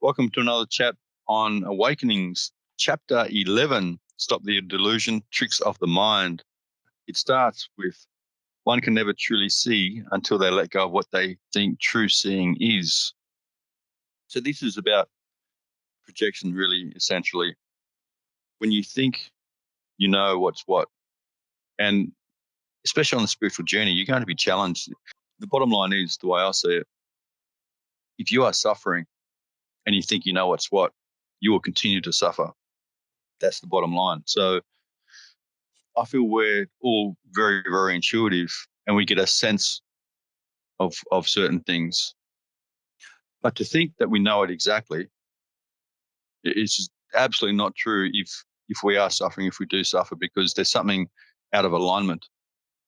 Welcome to another chat on Awakenings, Chapter 11, Stop the Delusion, Tricks of the Mind. It starts with one can never truly see until they let go of what they think true seeing is. So this is about projection, really, essentially. When you think you know what's what, and especially on the spiritual journey, you're going to be challenged. The bottom line is, the way I see it, if you are suffering and you think you know what's what, you will continue to suffer. That's the bottom line. So I feel we're all very, very intuitive and we get a sense of certain things. But to think that we know it exactly is absolutely not true if we are suffering, if we do suffer, because there's something out of alignment.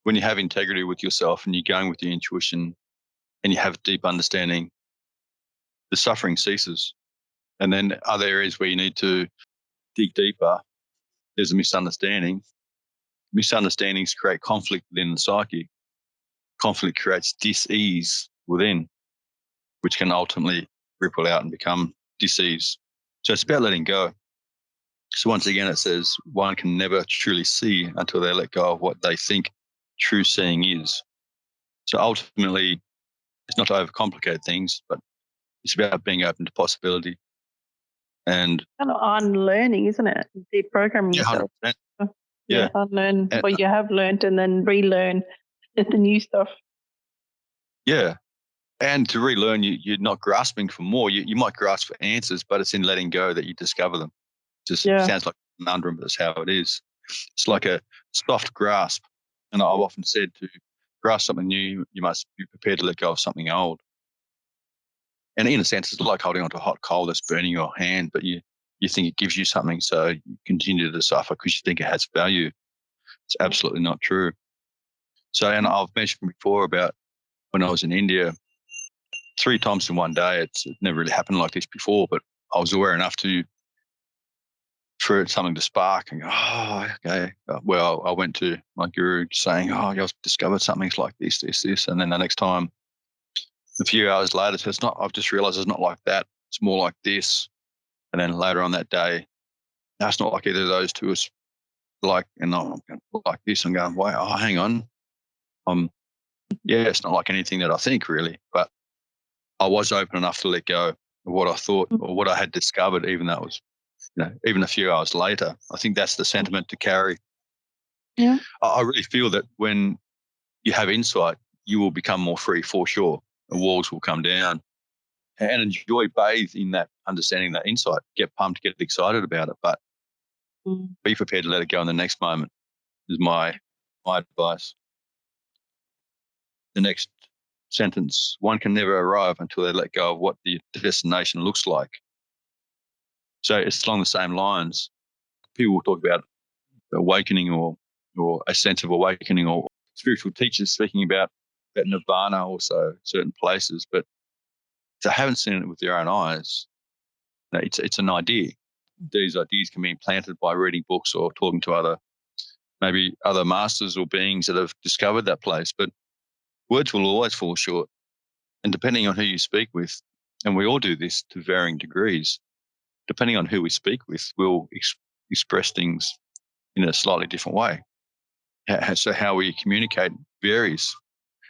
When you have integrity with yourself and you're going with your intuition and you have deep understanding, the suffering ceases. And then other areas where you need to dig deeper, there's a misunderstanding. Misunderstandings create conflict within the psyche. Conflict creates dis-ease within, which can ultimately ripple out and become dis-ease. So it's about letting go. So once again, it says one can never truly see until they let go of what they think true seeing is. So ultimately, it's not to overcomplicate things, but it's about being open to possibility. And kind of unlearning, isn't it? Deprogramming yourself. 100%. Yeah, unlearn what you have learned and then relearn the new stuff. Yeah. And to relearn, you're not grasping for more. You might grasp for answers, but it's in letting go that you discover them. Just sounds like a conundrum, but that's how it is. It's like a soft grasp. And I've often said to grasp something new, you must be prepared to let go of something old. And in a sense, it's like holding onto a hot coal that's burning your hand, but you think it gives you something, so you continue to suffer because you think it has value. It's absolutely not true. So, and I've mentioned before about when I was in India, 3 times in one day. It's never really happened like this before, but I was aware enough for something to spark and go, oh, okay. Well, I went to my guru saying, oh, I've discovered something's like this. And then the next time, a few hours later, so it's not, I've just realized it's not like that. It's more like this. And then later on that day, no, it's not like either of those two. It's like, and I'm going like this. I'm going, wow, oh, hang on. It's not like anything that I think really, but I was open enough to let go of what I thought or what I had discovered, even though it was, even a few hours later. I think that's the sentiment to carry. Yeah. I really feel that when you have insight, you will become more free for sure. The walls will come down and enjoy, bathe in that understanding, that insight, get pumped, get excited about it, but be prepared to let it go in the next moment is my advice. The next sentence, one can never arrive until they let go of what the destination looks like. So it's along the same lines. People will talk about awakening or a sense of awakening, or spiritual teachers speaking about nirvana, also certain places, but if they haven't seen it with their own eyes, it's an idea. These ideas can be implanted by reading books or talking to maybe other masters or beings that have discovered that place, but words will always fall short. And depending on who you speak with, and we all do this to varying degrees, depending on who we speak with, we'll express things in a slightly different way. So how we communicate varies.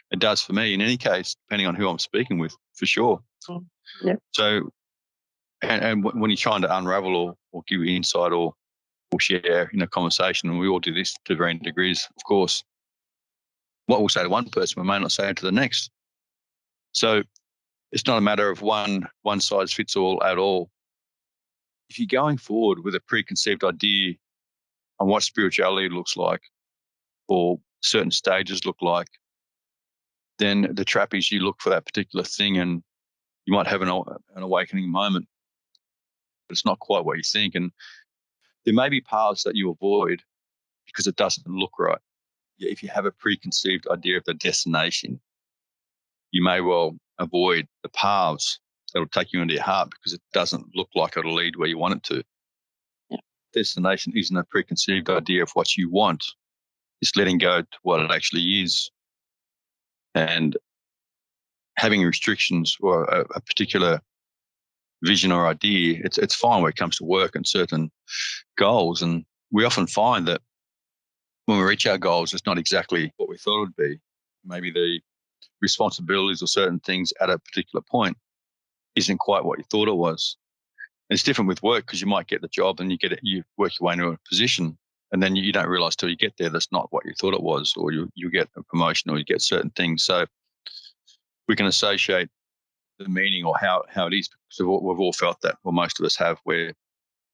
It does for me in any case, depending on who I'm speaking with, for sure. Yeah. So, and when you're trying to unravel or give insight or share in a conversation, and we all do this to varying degrees, of course, what we'll say to one person, we may not say it to the next. So it's not a matter of one size fits all at all. If you're going forward with a preconceived idea on what spirituality looks like or certain stages look like, then the trap is you look for that particular thing and you might have an awakening moment, but it's not quite what you think. And there may be paths that you avoid because it doesn't look right. If you have a preconceived idea of the destination, you may well avoid the paths that will take you into your heart because it doesn't look like it'll lead where you want it to. Yeah. Destination isn't a preconceived idea of what you want. It's letting go to what it actually is. And having restrictions or a particular vision or idea, it's fine when it comes to work and certain goals. And we often find that when we reach our goals, it's not exactly what we thought it would be. Maybe the responsibilities or certain things at a particular point isn't quite what you thought it was. And it's different with work because you might get the job and you work your way into a position, and then you don't realize till you get there that's not what you thought it was, or you get a promotion or you get certain things. So we can associate the meaning or how it is, because we've all felt that, well, most of us have, where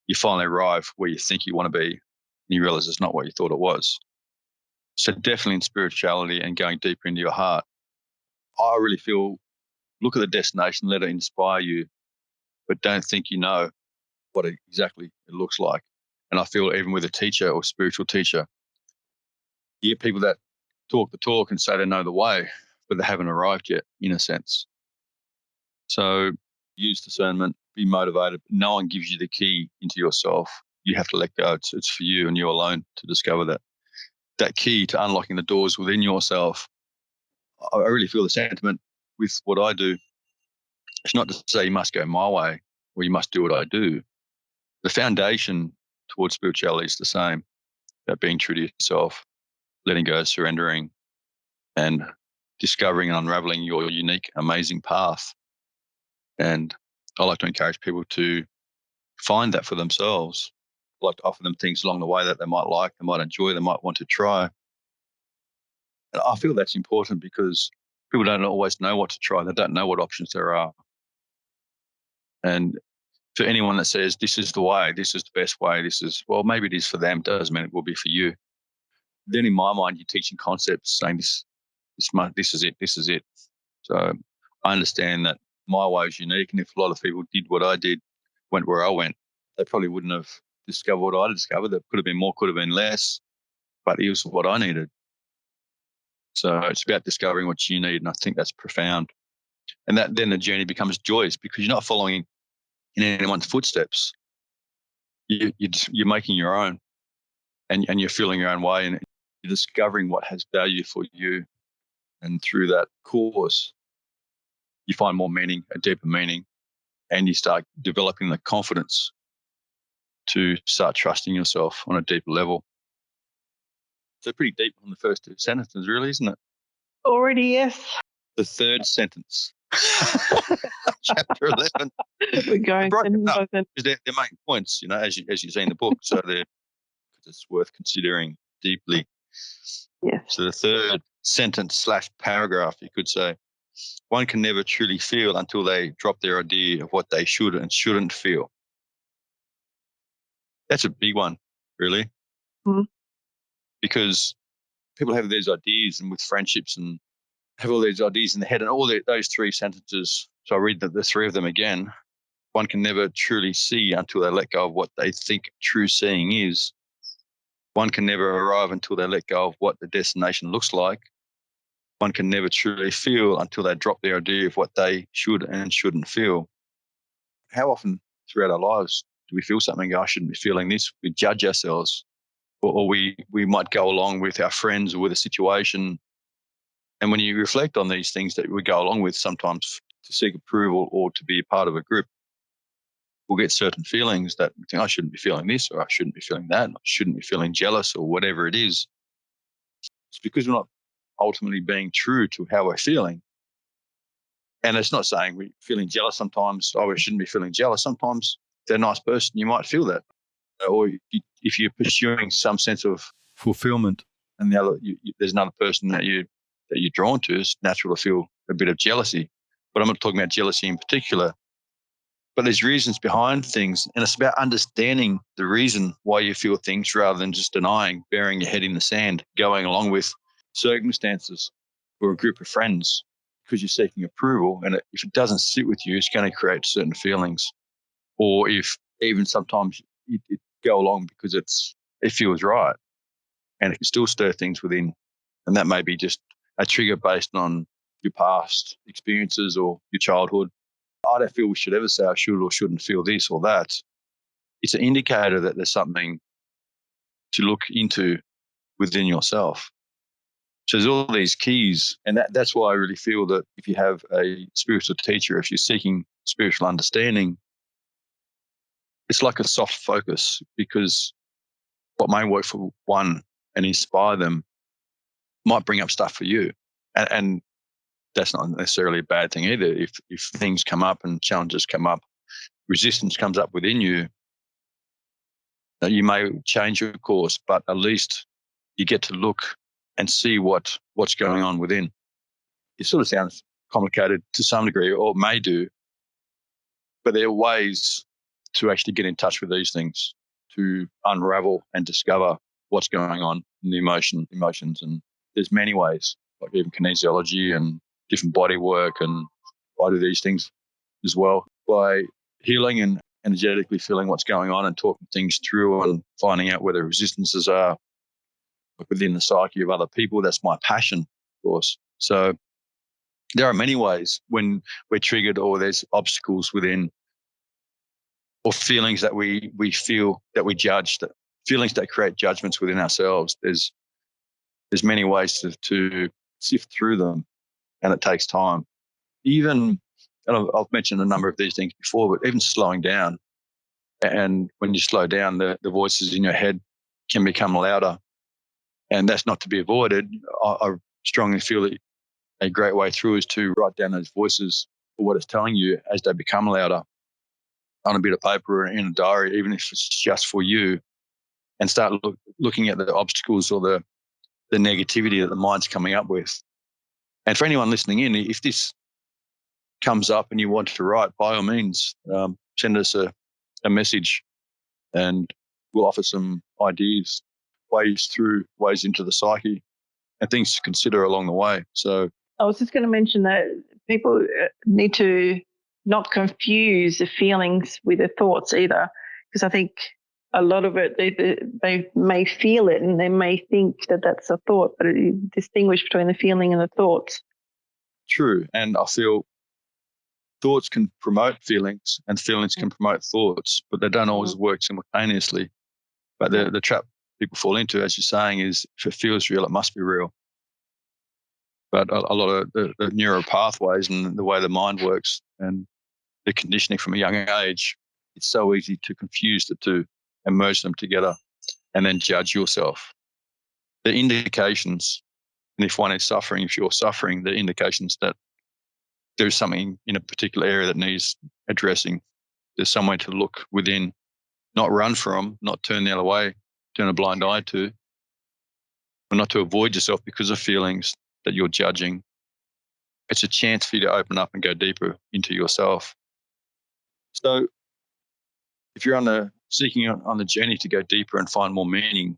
you finally arrive where you think you want to be and you realize it's not what you thought it was. So definitely in spirituality and going deeper into your heart, I really feel, look at the destination, let it inspire you, but don't think you know what exactly it looks like. And I feel even with a teacher or spiritual teacher, you get people that talk the talk and say they know the way, but they haven't arrived yet, in a sense. So use discernment, be motivated. No one gives you the key into yourself. You have to let go. It's for you and you alone to discover that key to unlocking the doors within yourself. I really feel the sentiment with what I do. It's not to say you must go my way or you must do what I do. The foundation towards spirituality is the same, about being true to yourself, letting go, surrendering, and discovering and unraveling your unique, amazing path. And I like to encourage people to find that for themselves. I like to offer them things along the way that they might like, they might enjoy, they might want to try. And I feel that's important because people don't always know what to try. They don't know what options there are. And for anyone that says, this is the way, this is the best way, this is, well, maybe it is for them, doesn't mean it will be for you. Then in my mind, you're teaching concepts saying this is it, this is it. So I understand that my way is unique. And if a lot of people did what I did, went where I went, they probably wouldn't have discovered what I discovered. That could have been more, could have been less, but it was what I needed. So it's about discovering what you need. And I think that's profound. And that then the journey becomes joyous because you're not following in anyone's footsteps. You're making your own, and you're feeling your own way, and you're discovering what has value for you. And through that course, you find more meaning, a deeper meaning, and you start developing the confidence to start trusting yourself on a deeper level. So pretty deep on the first two sentences, really, isn't it? Already, yes. The third sentence, chapter 11. We're going because they're main points, as you see in the book. So it's worth considering deeply. Yes. So the third sentence / paragraph, you could say, one can never truly feel until they drop their idea of what they should and shouldn't feel. That's a big one, really, because people have these ideas, and with friendships, and have all these ideas in the head, and those three sentences. So I read the three of them again. One can never truly see until they let go of what they think true seeing is. One can never arrive until they let go of what the destination looks like. One can never truly feel until they drop their idea of what they should and shouldn't feel. How often throughout our lives do we feel something, I shouldn't be feeling this? We judge ourselves, or we might go along with our friends or with a situation. And when you reflect on these things that we go along with, sometimes to seek approval or to be a part of a group, we'll get certain feelings that we think, I shouldn't be feeling this, or I shouldn't be feeling that, I shouldn't be feeling jealous, or whatever it is. It's because we're not ultimately being true to how we're feeling. And it's not saying we're feeling jealous sometimes, we shouldn't be feeling jealous. Sometimes if they're a nice person, you might feel that. Or if you're pursuing some sense of fulfillment and there's another person that you're drawn to, it's natural to feel a bit of jealousy. But I'm not talking about jealousy in particular. But there's reasons behind things, and it's about understanding the reason why you feel things rather than just denying, burying your head in the sand, going along with circumstances or a group of friends because you're seeking approval. And if it doesn't sit with you, it's going to create certain feelings. Or if even sometimes you go along because it feels right, and it can still stir things within. And that may be just a trigger based on your past experiences or your childhood. I don't feel we should ever say I should or shouldn't feel this or that. It's an indicator that there's something to look into within yourself. So there's all these keys, and that's why I really feel that if you have a spiritual teacher, if you're seeking spiritual understanding, it's like a soft focus, because what may work for one and inspire them might bring up stuff for you. And that's not necessarily a bad thing either. If things come up and challenges come up, resistance comes up within you, that you may change your course, but at least you get to look and see what's going on within. It sort of sounds complicated to some degree, or may do, but there are ways to actually get in touch with these things, to unravel and discover what's going on in the emotions. And there's many ways, like even kinesiology and different body work, and I do these things as well by healing and energetically feeling what's going on and talking things through and finding out where the resistances are within the psyche of other people. That's my passion, of course. So there are many ways when we're triggered, or there's obstacles within, or feelings that we feel that we judge, that feelings that create judgments within ourselves. There's many ways to sift through them, and it takes time. Even, and I've mentioned a number of these things before, but even slowing down. And when you slow down, the voices in your head can become louder, and that's not to be avoided. I strongly feel that a great way through is to write down those voices for what it's telling you as they become louder on a bit of paper or in a diary, even if it's just for you, and start looking at the obstacles or the negativity that the mind's coming up with. And for anyone listening in, if this comes up and you want to write, by all means, send us a message, and we'll offer some ideas, ways into the psyche, and things to consider along the way. So I was just going to mention that people need to not confuse the feelings with the thoughts either, because I think a lot of it, they may feel it and they may think that that's a thought, but distinguish between the feeling and the thoughts. True. And I feel thoughts can promote feelings and feelings can promote thoughts, but they don't always work simultaneously. But the trap people fall into, as you're saying, is if it feels real, it must be real. But a lot of the neural pathways and the way the mind works and the conditioning from a young age, it's so easy to confuse the two and merge them together and then judge yourself. The indications, and if one is suffering, if you're suffering, the indications that there's something in a particular area that needs addressing. There's somewhere to look within, not run from, not turn the other way, turn a blind eye to, but not to avoid yourself because of feelings that you're judging. It's a chance for you to open up and go deeper into yourself. So if you're seeking on the journey to go deeper and find more meaning,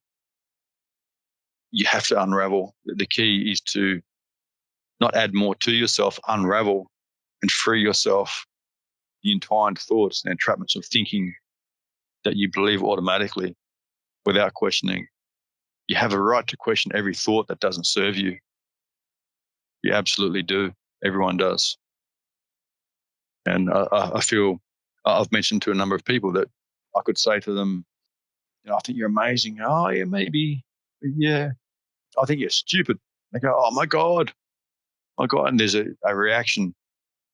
you have to unravel. The key is to not add more to yourself, unravel and free yourself the entwined thoughts and entrapments of thinking that you believe automatically without questioning. You have a right to question every thought that doesn't serve you. You absolutely do. Everyone does. And I feel I've mentioned to a number of people that I could say to them, I think you're amazing. Oh, yeah, maybe. Yeah. I think you're stupid. They go, oh, my God. My God. And there's a reaction.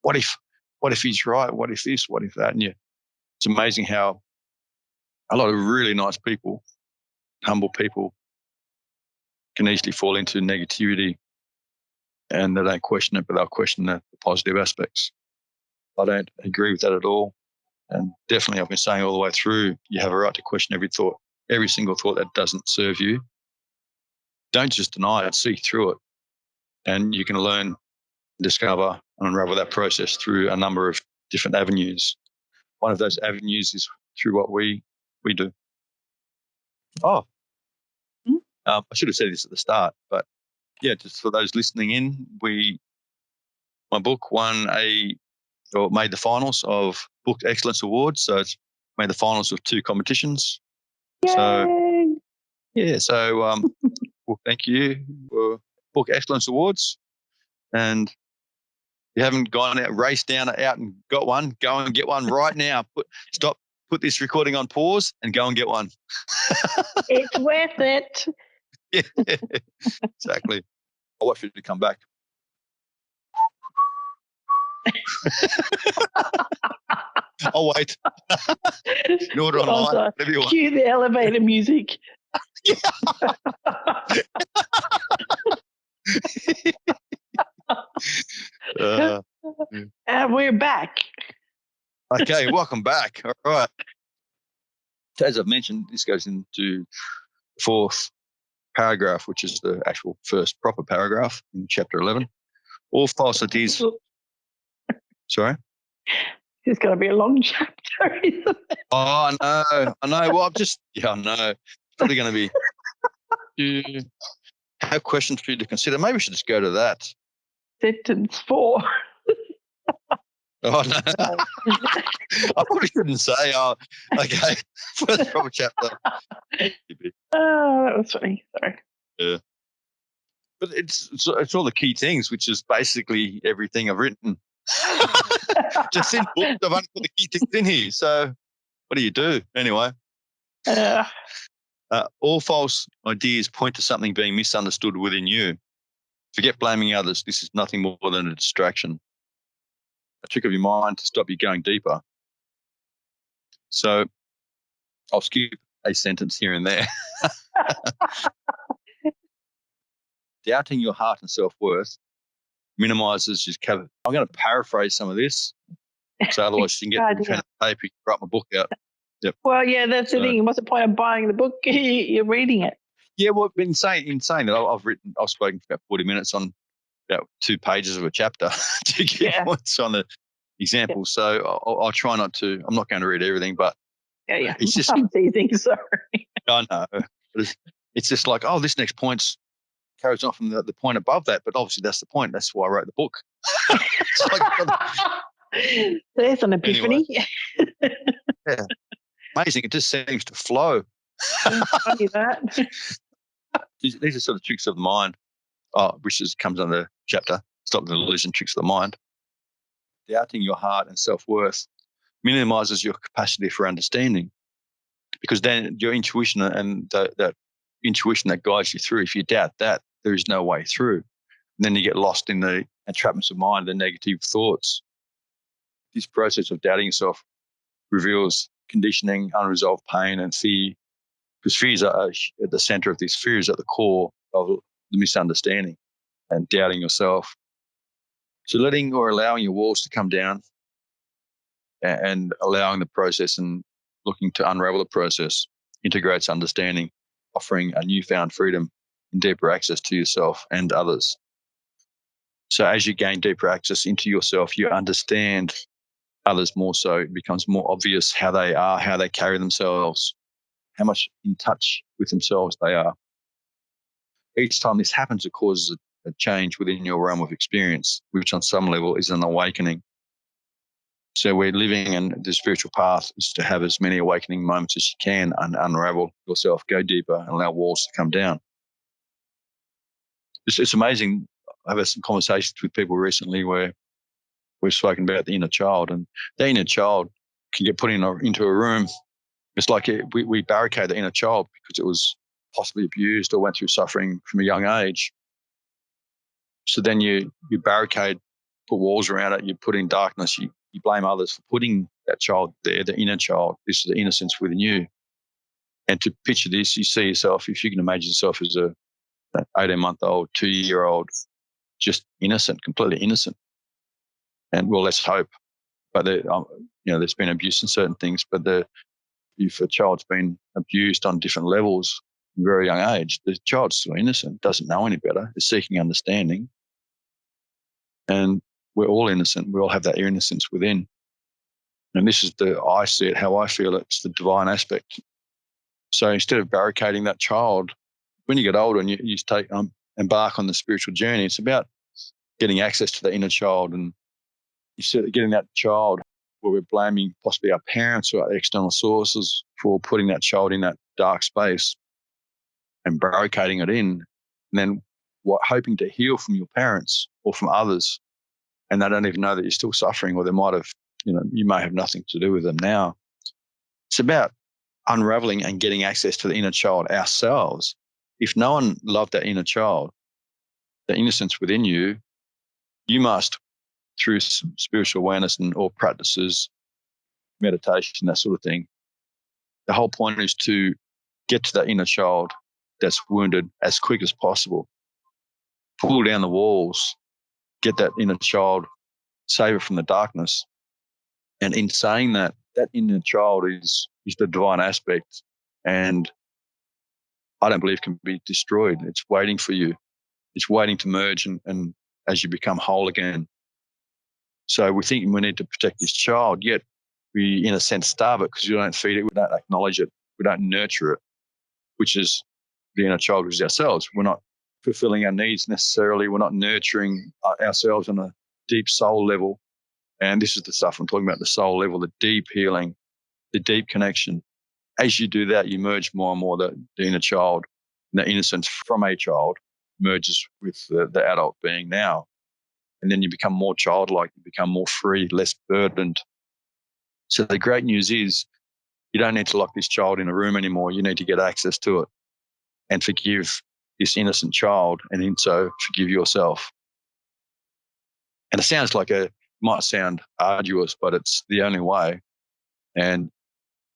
What if he's right? What if this? What if that? And it's amazing how a lot of really nice people, humble people, can easily fall into negativity, and they don't question it, but they'll question the positive aspects. I don't agree with that at all. And definitely, I've been saying all the way through, you have a right to question every thought, every single thought that doesn't serve you. Don't just deny it, see through it. And you can learn, discover, and unravel that process through a number of different avenues. One of those avenues is through what we do. Oh, I should have said this at the start, but yeah, just for those listening in, my book made the finals of Book Excellence Awards. So it's made the finals of 2 competitions. Yay! So yeah, well, thank you for Book Excellence Awards. And if you haven't gone out, raced out and got one, go and get one right now. Put this recording on pause and go and get one. It's worth it. Yeah, exactly. I'll wait for you to come back. I'll wait. You order online. Also, Whatever you want. cue the elevator music. And we're back. Okay, welcome back. All right. So as I've mentioned, this goes into the fourth paragraph, which is the actual first proper paragraph in chapter 11. All false ideas. Sorry? It's going to be a long chapter, isn't it? Oh, I know. Well, I know. It's probably going to be, have questions for you to consider. Maybe we should just go to that. Sentence 4. Oh, no. I probably shouldn't say, okay, first proper chapter. Oh, that was funny. Sorry. Yeah. But it's all the key things, which is basically everything I've written. Just in books, I've only put the key things in here. So what do you do? Anyway. All false ideas point to something being misunderstood within you. Forget blaming others. This is nothing more than a distraction, a trick of your mind to stop you going deeper. So I'll skip a sentence here and there. Doubting your heart and self-worth minimizes your cover. I'm going to paraphrase some of this, so otherwise you can get the pen and paper, you can write my book out. Yep. Well, yeah, that's the thing. What's the point of buying the book? You're reading it. Yeah, well, in saying that, I've spoken for about 40 minutes on about 2 pages of a chapter to get points on the example. Yeah. So I'll try not to. I'm not going to read everything, but it's just I'm teasing. Sorry. I know, but it's just like, this next point carries on from the point above that, but obviously that's the point. That's why I wrote the book. There's an epiphany. Anyway. Yeah. Amazing. It just seems to flow. Funny that. These are sort of tricks of the mind, which comes under the chapter, Stop the Delusion, Tricks of the Mind. Doubting your heart and self-worth minimizes your capacity for understanding, because then your intuition and that intuition that guides you through, if you doubt that, there is no way through. And then you get lost in the entrapments of mind, the negative thoughts. This process of doubting yourself reveals conditioning, unresolved pain, and fear, because fears are at the center of this. Fear is at the core of the misunderstanding and doubting yourself. So letting or allowing your walls to come down and allowing the process and looking to unravel the process integrates understanding, offering a newfound freedom and deeper access to yourself and others. So as you gain deeper access into yourself, you understand others more so. It becomes more obvious how they are, how they carry themselves, how much in touch with themselves they are. Each time this happens, it causes a change within your realm of experience, which on some level is an awakening. So we're living, and the spiritual path is to have as many awakening moments as you can and unravel yourself, go deeper, and allow walls to come down. It's amazing. I've had some conversations with people recently where we've spoken about the inner child, and the inner child can get put into a room. It's like we barricade the inner child because it was possibly abused or went through suffering from a young age. So then you barricade, put walls around it, you put in darkness, you blame others for putting that child there, the inner child. This is the innocence within you. And to picture this, you see yourself, if you can imagine yourself as an 18-month-old, 2-year-old, just innocent, completely innocent. And well, let's hope. But there's been abuse in certain things, but if a child's been abused on different levels from a very young age, the child's still innocent, doesn't know any better, is seeking understanding. And we're all innocent. We all have that innocence within. And this is I see it, how I feel it. It's the divine aspect. So instead of barricading that child, when you get older and you embark on the spiritual journey, it's about getting access to the inner child. And you see getting that child where we're blaming possibly our parents or our external sources for putting that child in that dark space and barricading it in, and then hoping to heal from your parents or from others, and they don't even know that you're still suffering, or they might have, you may have nothing to do with them now. It's about unraveling and getting access to the inner child ourselves. If no one loved that inner child, the innocence within you, you must, through spiritual awareness and all practices, meditation, that sort of thing. The whole point is to get to that inner child that's wounded as quick as possible. Pull down the walls, get that inner child, save it from the darkness. And in saying that, that inner child is the divine aspect, and I don't believe can be destroyed. It's waiting for you. It's waiting to merge and as you become whole again. So we think we need to protect this child, yet we, in a sense, starve it because we don't feed it, we don't acknowledge it, we don't nurture it, which is the inner child, which is ourselves. We're not fulfilling our needs necessarily. We're not nurturing ourselves on a deep soul level. And this is the stuff I'm talking about, the soul level, the deep healing, the deep connection. As you do that, you merge more and more the inner child, and the innocence from a child merges with the adult being now. And then you become more childlike, you become more free, less burdened. So the great news is you don't need to lock this child in a room anymore. You need to get access to it and forgive this innocent child, and in so forgive yourself. And it sounds like might sound arduous, but it's the only way. And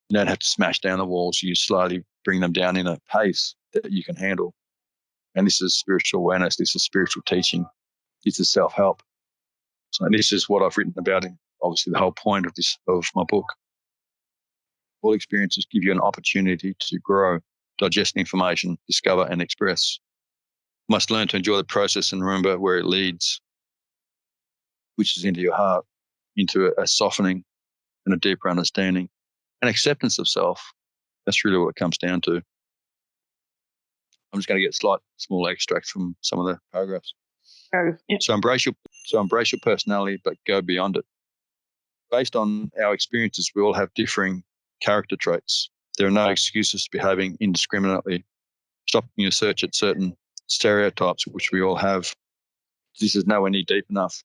you don't have to smash down the walls. You slowly bring them down in a pace that you can handle. And this is spiritual awareness. This is spiritual teaching. This is self-help. So this is what I've written about. Obviously, the whole point of my book. All experiences give you an opportunity to grow, digest information, discover and express. You must learn to enjoy the process and remember where it leads, which is into your heart, into a softening and a deeper understanding and acceptance of self. That's really what it comes down to. I'm just going to get small extracts from some of the paragraphs. Yeah. So embrace your personality, but go beyond it. Based on our experiences, we all have differing character traits. There are no excuses to behaving indiscriminately, stopping your search at certain stereotypes, which we all have. This is nowhere near deep enough.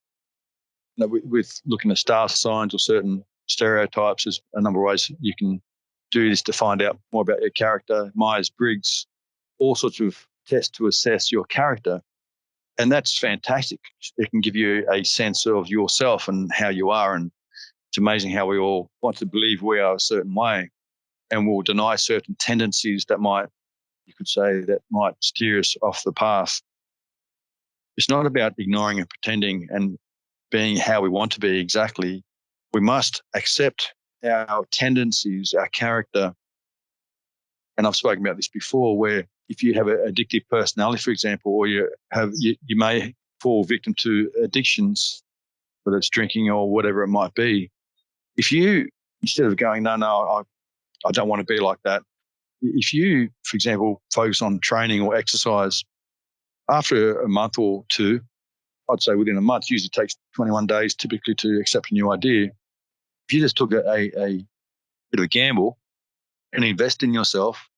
Now, with looking at star signs or certain stereotypes, there's a number of ways you can do this to find out more about your character. Myers-Briggs, all sorts of tests to assess your character. And that's fantastic. It can give you a sense of yourself and how you are. And it's amazing how we all want to believe we are a certain way, and we'll deny certain tendencies that might steer us off the path. It's not about ignoring and pretending and being how we want to be exactly. We must accept our tendencies, our character. And I've spoken about this before, where if you have an addictive personality, for example, or you may fall victim to addictions, whether it's drinking or whatever it might be. If you, instead of going, no, I don't want to be like that. If you, for example, focus on training or exercise, after a month or two, I'd say within a month, usually takes 21 days typically to accept a new idea. If you just took a bit of a gamble and invest in yourself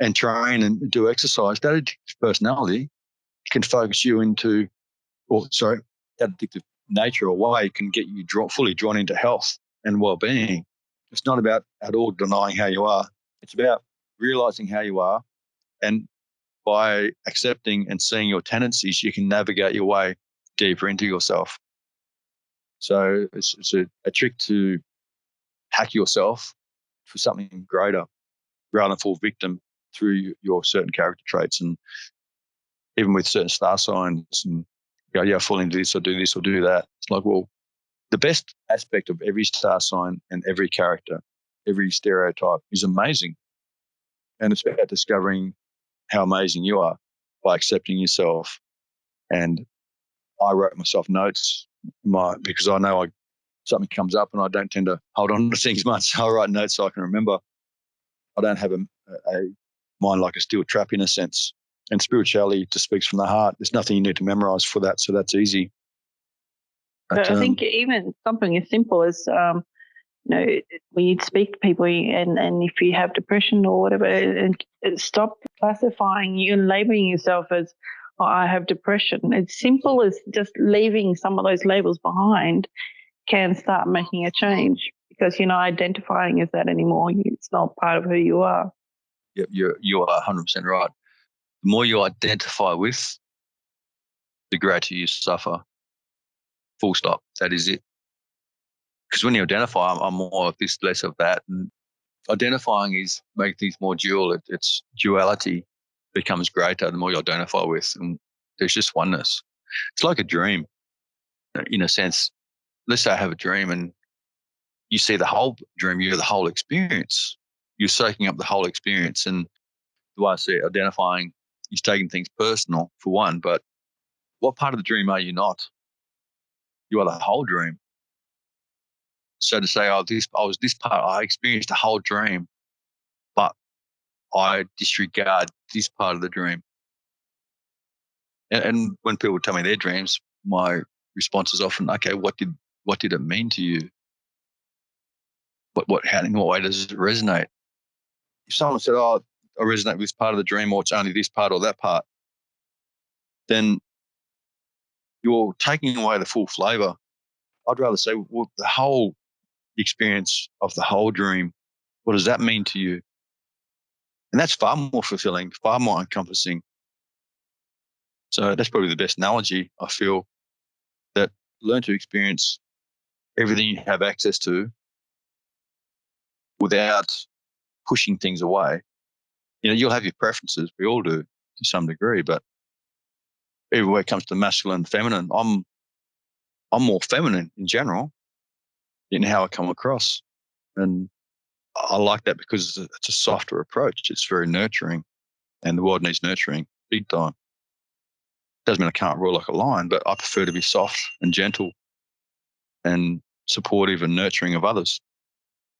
and train and do exercise, that addictive personality can focus you into, that addictive nature or way can get you fully drawn into health and well-being. It's not about at all denying how you are. It's about realizing how you are, and by accepting and seeing your tendencies, you can navigate your way deeper into yourself. So it's a trick to hack yourself for something greater rather than fall victim through your certain character traits. And even with certain star signs and I fall into this or do that. It's like, well, the best aspect of every star sign and every character, every stereotype is amazing. And it's about discovering how amazing you are by accepting yourself. And I wrote myself notes because I know something comes up and I don't tend to hold on to things much. I write notes so I can remember. I don't have a mind like a steel trap in a sense. And spirituality just speaks from the heart. There's nothing you need to memorize for that, so that's easy. But I think even something as simple as when you speak to people and if you have depression or whatever, and stop classifying you and labeling yourself as, oh, I have depression. It's simple as just leaving some of those labels behind can start making a change, because you're not identifying as that anymore. It's not part of who you are. Yep, you are 100% right. The more you identify with, the greater you suffer. Full stop. That is it. Because when you identify, I'm more of this, less of that. And identifying is make things more dual. It's duality becomes greater the more you identify with, and there's just oneness. It's like a dream, in a sense. Let's say I have a dream, and you see the whole dream. You're the whole experience. You're soaking up the whole experience, and the way I see it, identifying is taking things personal for one. But what part of the dream are you not? You are the whole dream. So to say, oh, I was this part, I experienced the whole dream, but I disregard this part of the dream. And when people tell me their dreams, my response is often, okay, what did it mean to you? In what way does it resonate? If someone said, oh, I resonate with this part of the dream, or it's only this part or that part, then you're taking away the full flavor. I'd rather say, well, the whole experience of the whole dream, what does that mean to you? And that's far more fulfilling, far more encompassing. So that's probably the best analogy, I feel, that learn to experience everything you have access to without pushing things away. You'll have your preferences. We all do to some degree, but everywhere it comes to masculine and feminine, I'm more feminine in general in how I come across. And I like that because it's a softer approach. It's very nurturing, and the world needs nurturing big time. Doesn't mean I can't roll like a lion, but I prefer to be soft and gentle and supportive and nurturing of others.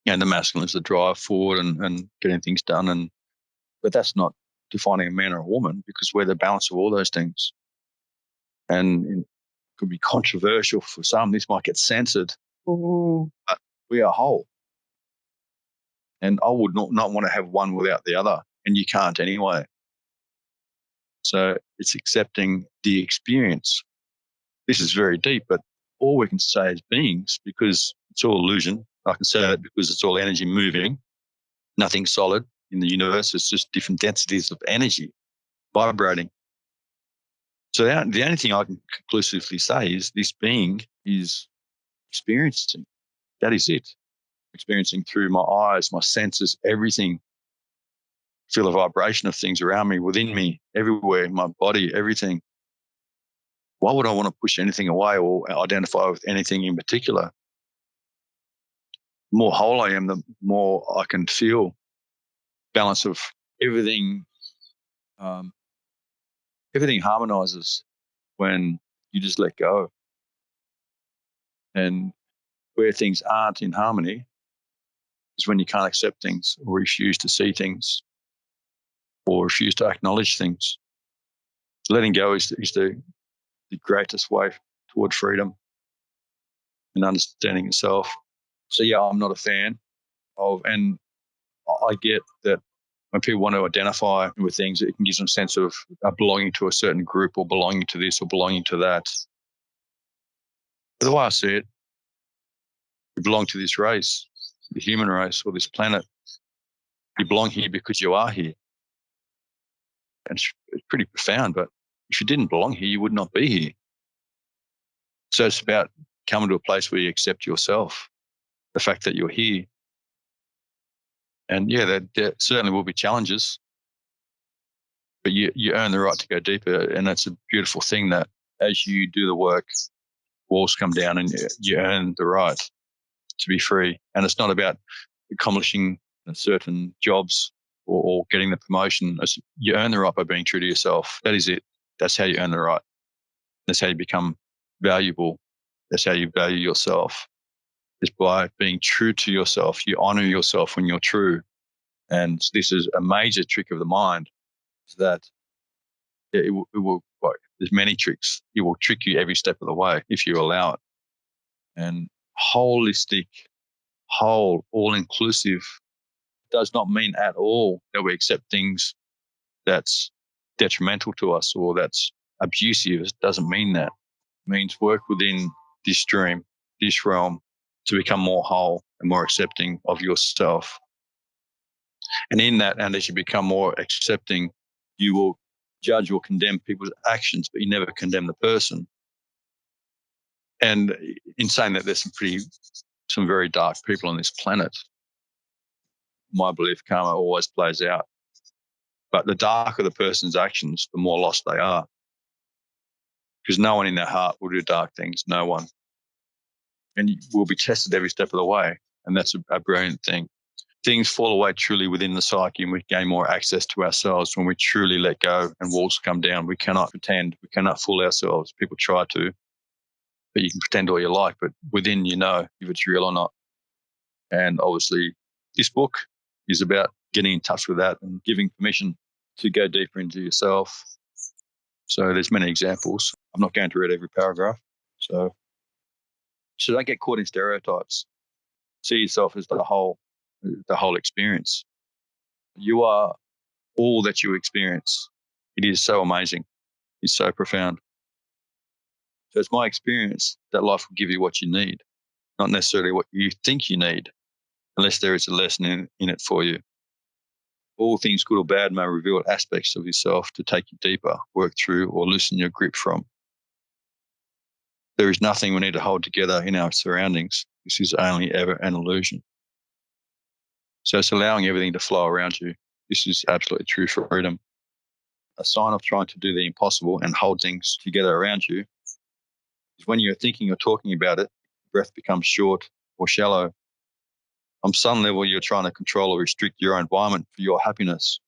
And the masculine is the drive forward and getting things done. But that's not defining a man or a woman, because we're the balance of all those things. And it could be controversial for some. This might get censored. Ooh. But we are whole. And I would not want to have one without the other. And you can't anyway. So it's accepting the experience. This is very deep, but all we can say as beings, because it's all illusion. I can say that because it's all energy moving, nothing solid in the universe. It's just different densities of energy vibrating. So the only thing I can conclusively say is this being is experiencing. That is it. Experiencing through my eyes, my senses, everything. Feel the vibration of things around me, within me, everywhere, my body, everything. Why would I want to push anything away or identify with anything in particular? The more whole I am, the more I can feel balance of everything. Everything harmonizes when you just let go. And where things aren't in harmony is when you can't accept things or refuse to see things or refuse to acknowledge things. Letting go is the greatest way toward freedom and understanding yourself. So yeah, I'm not a fan of, and I get that when people want to identify with things, it can give them a sense of belonging to a certain group or belonging to this or belonging to that. But the way I see it, you belong to this race, the human race or this planet. You belong here because you are here. And it's pretty profound, but if you didn't belong here, you would not be here. So it's about coming to a place where you accept yourself, the fact that you're here. And yeah, there certainly will be challenges, but you earn the right to go deeper. And that's a beautiful thing that as you do the work, walls come down and you earn the right to be free. And it's not about accomplishing certain jobs or getting the promotion. You earn the right by being true to yourself. That is it. That's how you earn the right. That's how you become valuable. That's how you value yourself, is by being true to yourself. You honor yourself when you're true. And this is a major trick of the mind, is that it will like, there's many tricks. It will trick you every step of the way if you allow it. And holistic, whole, all-inclusive does not mean at all that we accept things that's detrimental to us or that's abusive. It doesn't mean that. It means work within this dream, this realm, to become more whole and more accepting of yourself. And in that, and as you become more accepting, you will judge or condemn people's actions, but you never condemn the person. And in saying that, there's some pretty some very dark people on this planet. My belief, karma always plays out. But the darker the person's actions, the more lost they are. Because no one in their heart will do dark things, no one. And we'll be tested every step of the way. And that's a brilliant thing. Things fall away truly within the psyche, and we gain more access to ourselves when we truly let go and walls come down. We cannot pretend. We cannot fool ourselves. People try to, but you can pretend all you like, but within you know if it's real or not. And obviously, this book is about getting in touch with that and giving permission to go deeper into yourself. So there's many examples. I'm not going to read every paragraph. So don't get caught in stereotypes. See yourself as the whole experience. You are all that you experience. It is so amazing. It's so profound. So it's my experience that life will give you what you need, not necessarily what you think you need, unless there is a lesson in it for you. All things good or bad may reveal aspects of yourself to take you deeper, work through, or loosen your grip from. There is nothing we need to hold together in our surroundings. This is only ever an illusion. So it's allowing everything to flow around you. This is absolutely true freedom. A sign of trying to do the impossible and hold things together around you is when you're thinking or talking about it, breath becomes short or shallow. On some level, you're trying to control or restrict your environment for your happiness.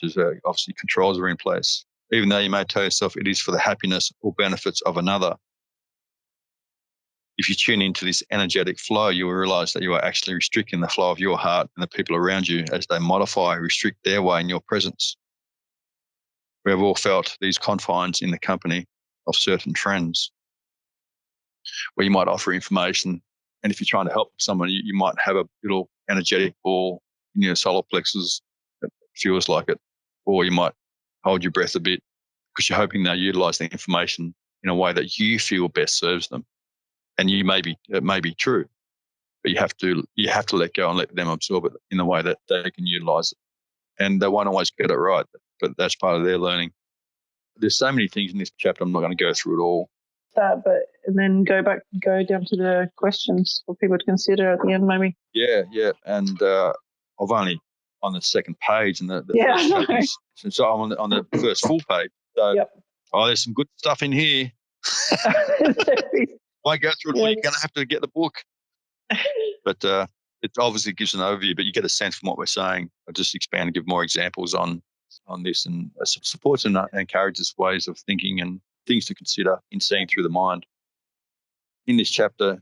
Which is obviously controls are in place. Even though you may tell yourself it is for the happiness or benefits of another, if you tune into this energetic flow, you will realize that you are actually restricting the flow of your heart and the people around you as they modify, restrict their way in your presence. We have all felt these confines in the company of certain friends where you might offer information, and if you're trying to help someone, you might have a little energetic ball in your solar plexus that feels like it, or you might hold your breath a bit because you're hoping they'll utilize the information in a way that you feel best serves them. And it may be true, but you have to let go and let them absorb it in a way that they can utilize it. And they won't always get it right, but that's part of their learning. There's so many things in this chapter. I'm not going to go through it all. And then go down to the questions for people to consider at the end, maybe. Yeah. And I've only on the second page, and the first page. So I'm on the first full page. So, there's some good stuff in here. Won't go through it all. You're going to have to get the book. But it obviously gives an overview, but you get a sense from what we're saying. I'll just expand and give more examples on this, and supports and encourages ways of thinking and things to consider in seeing through the mind. In this chapter,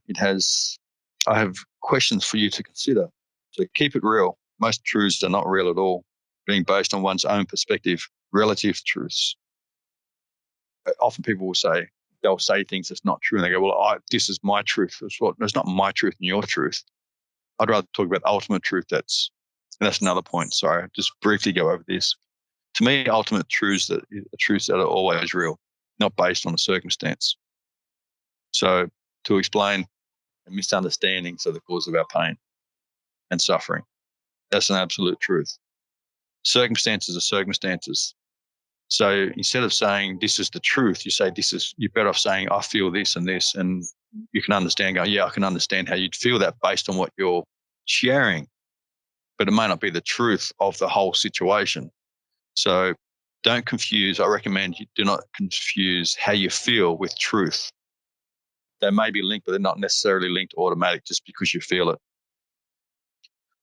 I have questions for you to consider. So keep it real. Most truths are not real at all, being based on one's own perspective, relative truths. Often people will they'll say things that's not true, and they go, well, this is my truth. It's not my truth and your truth. I'd rather talk about ultimate truth. And that's another point. Sorry, I'll just briefly go over this. To me, ultimate truths are truths that are always real, not based on a circumstance. So to explain misunderstandings are the cause of our pain and suffering. That's an absolute truth. Circumstances are circumstances. So instead of saying this is the truth, you're better off saying I feel this, and you can understand, I can understand how you'd feel that based on what you're sharing, but it may not be the truth of the whole situation. So don't confuse. I recommend you do not confuse how you feel with truth. They may be linked, but they're not necessarily linked automatic just because you feel it.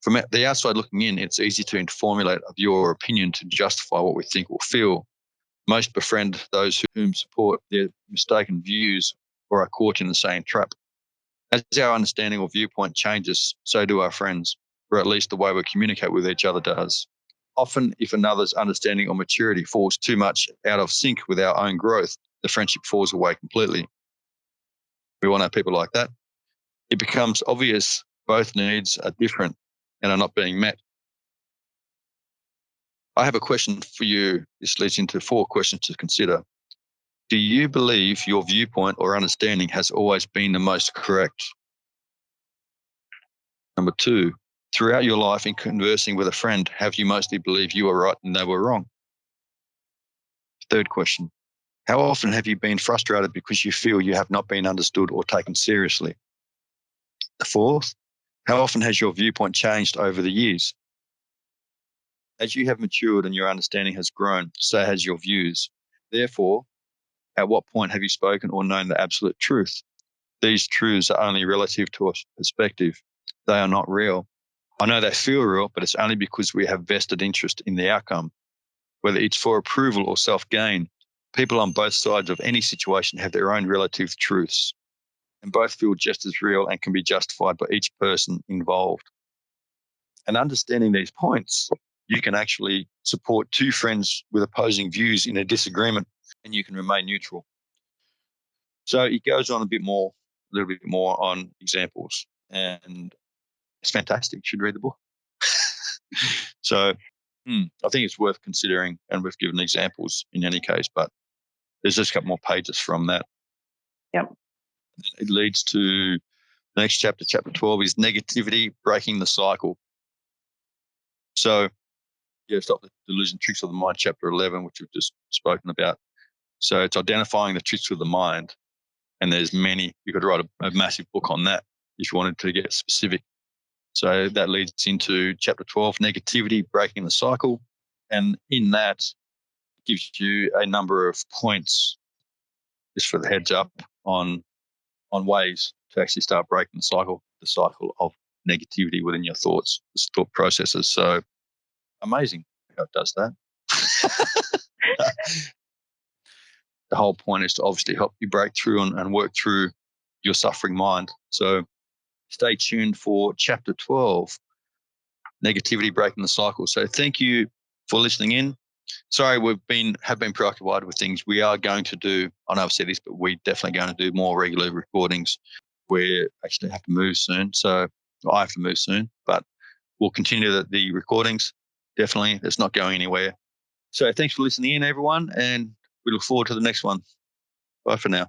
From the outside looking in, it's easy to formulate a view or opinion to justify what we think or feel. Most befriend those whom support their mistaken views or are caught in the same trap. As our understanding or viewpoint changes, so do our friends, or at least the way we communicate with each other does. Often, if another's understanding or maturity falls too much out of sync with our own growth, the friendship falls away completely. We all know people like that. It becomes obvious both needs are different and are not being met. I have a question for you. This leads into 4 questions to consider. Do you believe your viewpoint or understanding has always been the most correct? Number 2, throughout your life in conversing with a friend, have you mostly believed you were right and they were wrong? 3rd question, how often have you been frustrated because you feel you have not been understood or taken seriously? The fourth, how often has your viewpoint changed over the years? As you have matured and your understanding has grown, so has your views. Therefore, at what point have you spoken or known the absolute truth? These truths are only relative to a perspective. They are not real. I know they feel real, but it's only because we have vested interest in the outcome, whether it's for approval or self-gain. People on both sides of any situation have their own relative truths, and both feel just as real and can be justified by each person involved. And understanding these points, you can actually support two friends with opposing views in a disagreement, and you can remain neutral. So it goes on a little bit more on examples, and it's fantastic. You should read the book. So I think it's worth considering, and we've given examples in any case, but there's just a couple more pages from that. Yep. It leads to the next chapter. Chapter 12 is negativity, breaking the cycle. So stop the delusion, tricks of the mind, chapter 11, which we've just spoken about. So it's identifying the tricks of the mind. And there's many. You could write a massive book on that if you wanted to get specific. So that leads into chapter 12, negativity, breaking the cycle. And in that, it gives you a number of points, just for the heads up, on ways to actually start breaking the cycle of negativity within your thoughts, thought processes. So amazing how it does that. The whole point is to obviously help you break through and work through your suffering mind. So stay tuned for chapter 12, negativity, breaking the cycle. So thank you for listening in. Sorry, have been preoccupied with things. We are going to do, I know I've said this, but we're definitely going to do more regular recordings. We actually have to move soon. So I have to move soon, but we'll continue the recordings. Definitely. It's not going anywhere. So thanks for listening in, everyone. And we look forward to the next one. Bye for now.